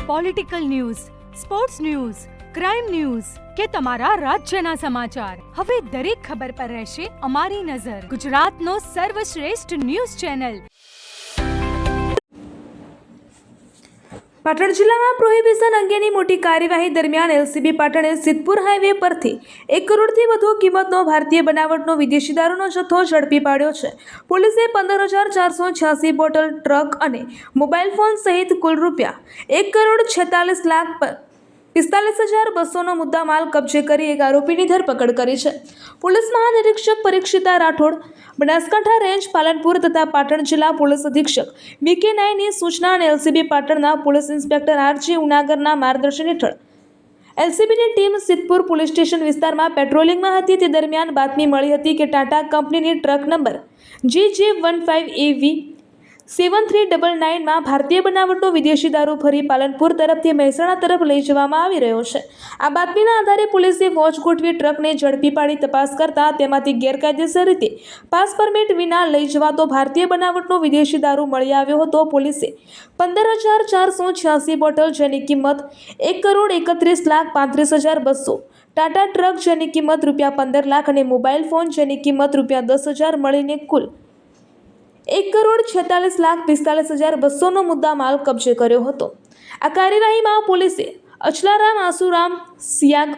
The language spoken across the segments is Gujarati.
Political news, sports news, crime news કે તમારા રાજ્યના સમાચાર, હવે દરેક ખબર પર રહેશે અમારી નજર. ગુજરાતનો સર્વશ્રેષ્ઠ ન્યૂઝ ચેનલ. પાટણ જિલ્લામાં પ્રોહિબિશન અંગેની મોટી કાર્યવાહી દરમિયાન એલસીબી પાટણે સિદ્ધપુર હાઈવે પરથી 1 કરોડથી વધુ કિંમતનો ભારતીય બનાવટનો વિદેશી દારૂનો જથ્થો ઝડપી પાડ્યો છે. પોલીસે 15,486 બોટલ, ટ્રક અને મોબાઈલ ફોન સહિત કુલ ₹1,46,45,200નો મુદ્દામાલ કબજે કરી એક આરોપીની ધરપકડ કરી છે. પોલીસ મહાનિરીક્ષક પરીક્ષિતા રાઠોડ, બનાસકાંઠા રેન્જ પાલનપુર તથા પાટણ જિલ્લા પોલીસ અધિક્ષક વી.કે. નાયની સૂચના અને એલસીબી પાટણના પોલીસ ઇન્સ્પેક્ટર આર.જે. ઉનાગરના માર્ગદર્શન હેઠળ એલસીબીની ટીમ સિદ્ધપુર પોલીસ સ્ટેશન વિસ્તારમાં પેટ્રોલિંગમાં હતી. તે દરમિયાન બાતમી મળી હતી કે ટાટા કંપનીની ટ્રક નંબર JJ15AV7399માં ભારતીય બનાવટનો વિદેશી દારૂ ભરી પાલનપુર તરફથી મહેસાણા તરફ લઈ જવામાં આવી રહ્યો છે. આ બાતમીના આધારે પોલીસે વોચ ગોઠવી ટ્રકને ઝડપી પાડી તપાસ કરતા તેમાંથી ગેરકાયદેસર રીતે પાસ પરમિટ વિના લઈ જવાતો ભારતીય બનાવટનો વિદેશી દારૂ મળી આવ્યો હતો. પોલીસે 15,486 બોટલ જેની કિંમત ₹1,31,35,200, ટાટા ટ્રક જેની કિંમત ₹15 લાખ અને મોબાઈલ ફોન જેની કિંમત ₹10,000 મળીને કુલ ₹1,46,45,200નો મુદ્દામાલ કબજે કર્યો હતો. આ કાર્યવાહીમાં પોલીસે અચલારામ આસુરામ સિયાગ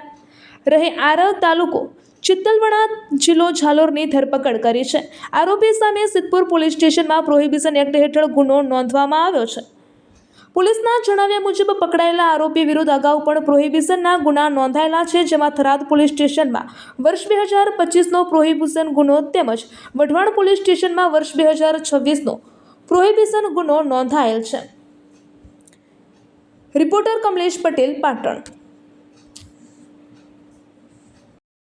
રહે આરવ, તાલુકો ચિત્તલવાડા, જિલ્લો ઝાલોરની ધરપકડ કરી છે. આરોપી સામે સિદ્ધપુર પોલીસ સ્ટેશનમાં પ્રોહિબિશન એક્ટ હેઠળ ગુનો નોંધવામાં આવ્યો છે. પોલીસના જણાવ્યા મુજબ પકડાયેલા આરોપી વિરુદ્ધ અગાઉ પણ પ્રોહિબિશનના ગુના નોંધાયેલા છે, જેમાં થરાદ પોલીસ સ્ટેશનમાં વર્ષ 2025નો પ્રોહિબિશન ગુનો તેમજ વઢવાણ પોલીસ સ્ટેશનમાં વર્ષ 2026નો પ્રોહિબિશન ગુનો નોંધાયેલ છે. રિપોર્ટર કમલેશ પટેલ, પાટણ.